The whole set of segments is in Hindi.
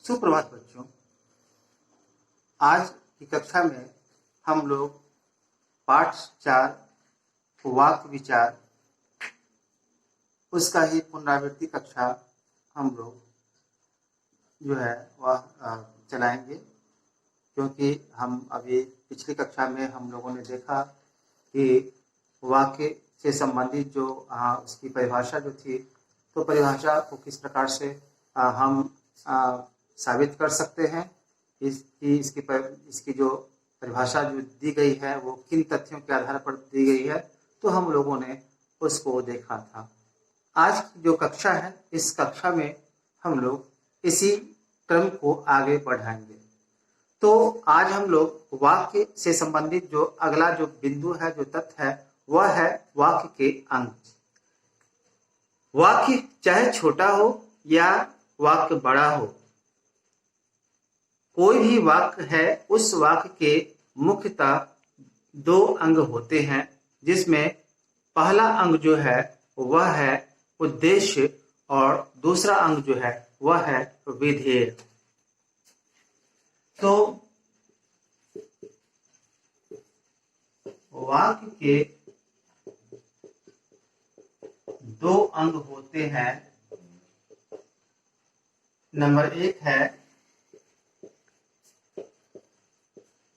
सुप्रभात बच्चों। आज की कक्षा में हम लोग पाठ 4 वाक्य विचार उसका ही पुनरावृत्ति कक्षा हम लोग जो है वह चलाएंगे, क्योंकि हम अभी पिछली कक्षा में हम लोगों ने देखा कि वाक्य से संबंधित जो उसकी परिभाषा जो थी, तो परिभाषा को किस प्रकार से हम साबित कर सकते हैं, इसकी जो परिभाषा जो दी गई है वो किन तथ्यों के आधार पर दी गई है, तो हम लोगों ने उसको देखा था। आज की जो कक्षा है, इस कक्षा में हम लोग इसी क्रम को आगे बढ़ाएंगे। तो आज हम लोग वाक्य से संबंधित जो अगला जो बिंदु है, जो तथ्य है, वह है वाक्य के अंग। वाक्य चाहे छोटा हो या वाक्य बड़ा हो, कोई भी वाक्य है, उस वाक्य के मुख्यतः 2 अंग होते हैं, जिसमें पहला अंग जो है वह है उद्देश्य और दूसरा अंग जो है वह है विधेय। तो वाक्य के 2 अंग होते हैं। नंबर 1 है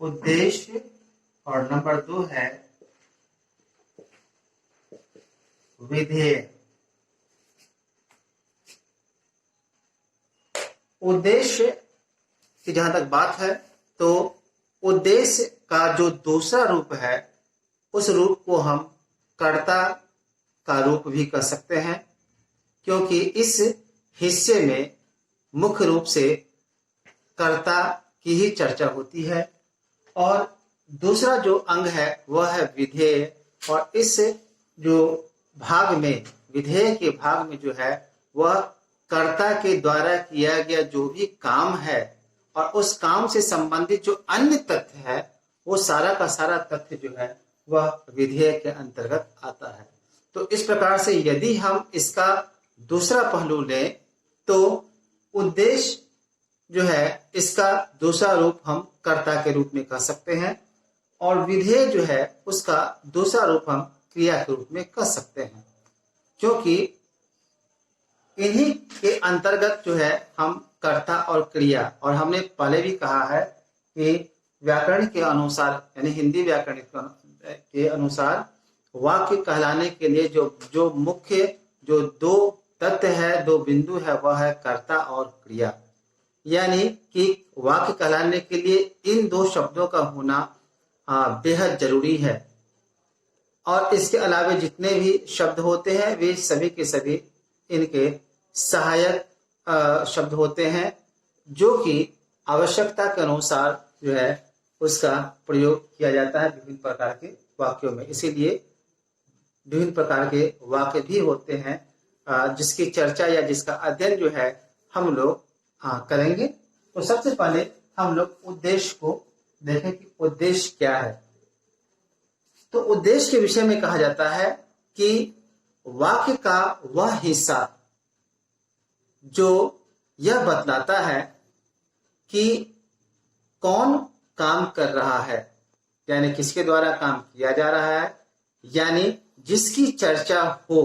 उद्देश्य और नंबर 2 है विधेय। उद्देश्य की जहां तक बात है, तो उद्देश्य का जो दूसरा रूप है, उस रूप को हम कर्ता का रूप भी कह सकते हैं, क्योंकि इस हिस्से में मुख्य रूप से कर्ता की ही चर्चा होती है। और दूसरा जो अंग है वह है विधेय, और इस जो भाग में, विधेय के भाग में जो है वह कर्ता के द्वारा किया गया जो भी काम है और उस काम से संबंधित जो अन्य तथ्य है, वो सारा का सारा तथ्य जो है वह विधेय के अंतर्गत आता है। तो इस प्रकार से यदि हम इसका दूसरा पहलू लें, तो उद्देश्य जो है, इसका दूसरा रूप हम कर्ता के रूप में कह सकते हैं, और विधेय जो है उसका दूसरा रूप हम क्रिया के रूप में कह सकते हैं, क्योंकि इन्हीं के अंतर्गत जो है हम कर्ता और क्रिया, और हमने पहले भी कहा है कि व्याकरण के अनुसार, यानी हिंदी व्याकरण के अनुसार, वाक्य कहलाने के लिए जो मुख्य जो 2 तथ्य है, 2 बिंदु है, वह है कर्ता और क्रिया। यानी कि वाक्य कहलाने के लिए इन 2 शब्दों का होना बेहद जरूरी है। और इसके अलावा जितने भी शब्द होते हैं, वे सभी के सभी इनके सहायक शब्द होते हैं, जो कि आवश्यकता के अनुसार जो है उसका प्रयोग किया जाता है विभिन्न प्रकार के वाक्यों में। इसीलिए विभिन्न प्रकार के वाक्य भी होते हैं, जिसकी चर्चा या जिसका अध्ययन जो है हम लोग करेंगे। तो सबसे पहले हम लोग उद्देश्य को देखें कि उद्देश्य क्या है। तो उद्देश्य के विषय में कहा जाता है कि वाक्य का वह हिस्सा जो यह बतलाता है कि कौन काम कर रहा है, यानी किसके द्वारा काम किया जा रहा है, यानी जिसकी चर्चा हो।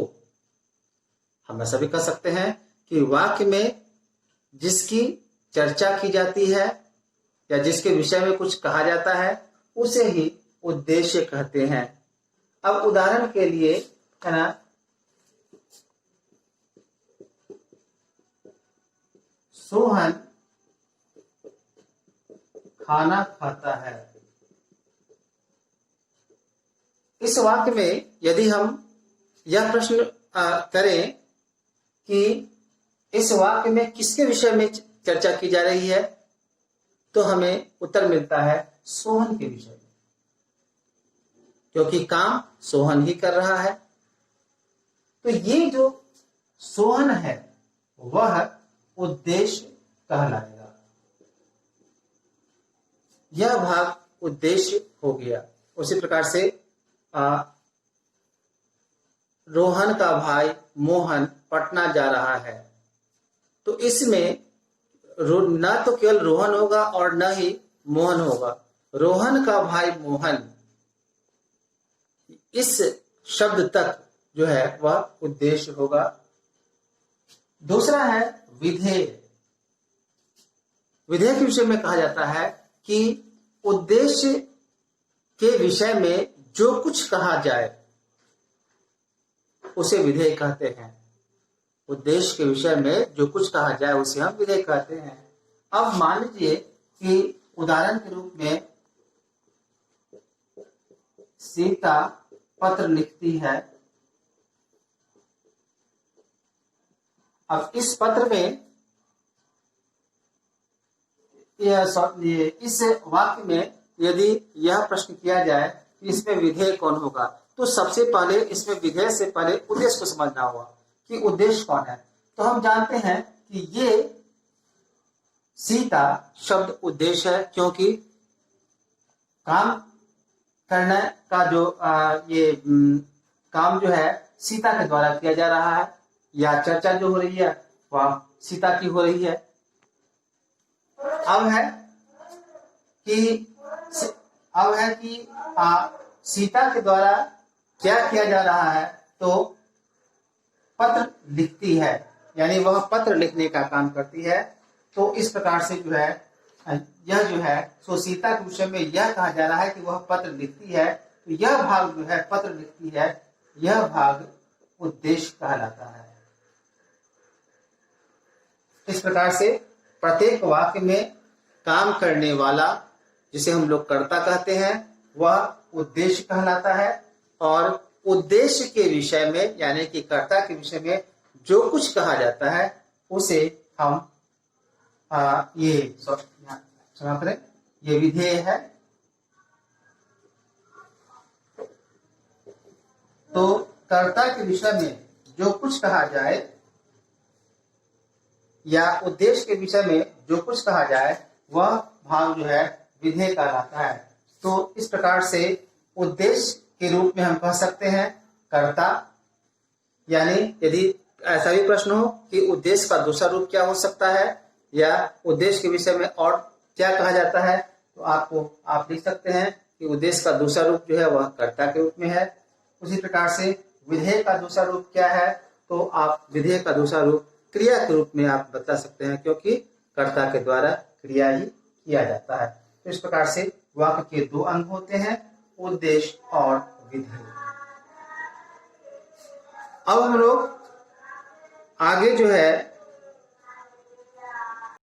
हम ऐसा भी कह सकते हैं कि वाक्य में जिसकी चर्चा की जाती है या जिसके विषय में कुछ कहा जाता है, उसे ही उद्देश्य कहते हैं। अब उदाहरण के लिए है ना, सोहन खाना खाता है। इस वाक्य में यदि हम यह प्रश्न करें कि इस वाक्य में किसके विषय में चर्चा की जा रही है, तो हमें उत्तर मिलता है सोहन के विषय में, क्योंकि काम सोहन ही कर रहा है। तो ये जो सोहन है वह उद्देश्य कहलाएगा। यह भाग उद्देश्य हो गया। उसी प्रकार से रोहन का भाई मोहन पटना जा रहा है, तो इसमें ना तो केवल रोहन होगा और न ही मोहन होगा। रोहन का भाई मोहन, इस शब्द तक जो है वह उद्देश्य होगा। दूसरा है विधेय। विधेय के विषय में कहा जाता है कि उद्देश्य के विषय में जो कुछ कहा जाए उसे विधेय कहते हैं। उद्देश्य के विषय में जो कुछ कहा जाए उसे हम विधेय कहते हैं। अब मान लीजिए कि उदाहरण के रूप में सीता पत्र लिखती है। अब इस पत्र में इस वाक्य में यदि यह प्रश्न किया जाए कि इसमें विधेय कौन होगा, तो सबसे पहले इसमें विधेय से पहले उद्देश्य को समझना होगा कि उद्देश्य कौन है। तो हम जानते हैं कि ये सीता शब्द उद्देश्य है, क्योंकि काम करने का जो काम जो है सीता के द्वारा किया जा रहा है, या चर्चा जो हो रही है वह सीता की हो रही है। अब है कि सीता के द्वारा क्या किया जा रहा है, तो पत्र लिखती है, यानी वह पत्र लिखने का काम करती है। तो इस प्रकार से जो है यह जो है सो सीता के विषय में यह कहा जा रहा है कि वह पत्र लिखती है। तो यह भाग जो है पत्र लिखती है, यह भाग उद्देश्य कहलाता है। इस प्रकार से प्रत्येक वाक्य में काम करने वाला, जिसे हम लोग कर्ता कहते हैं, वह उद्देश्य कहलाता है। और उद्देश्य के विषय में यानी कि कर्ता के विषय में जो कुछ कहा जाता है उसे हम क्षमा करें, ये विधेय है। तो कर्ता के विषय में जो कुछ कहा जाए या उद्देश्य के विषय में जो कुछ कहा जाए वह भाग जो है विधेय कहलाता है। तो इस प्रकार से उद्देश्य के रूप में हम कह सकते हैं कर्ता, यानी यदि ऐसा भी प्रश्न हो कि उद्देश्य का दूसरा रूप क्या हो सकता है या उद्देश्य के विषय में और क्या कहा जाता है, तो आप लिख सकते हैं कि उद्देश्य का दूसरा रूप जो है वह कर्ता के रूप में है। उसी प्रकार से विधेय का दूसरा रूप क्या है, तो आप विधेय का दूसरा रूप क्रिया के रूप में आप बता सकते हैं, क्योंकि कर्ता के द्वारा क्रिया ही किया जाता है। तो इस प्रकार से वाक्य के दो अंग होते हैं, उद्देश्य और विधेय। अब हम लोग आगे जो है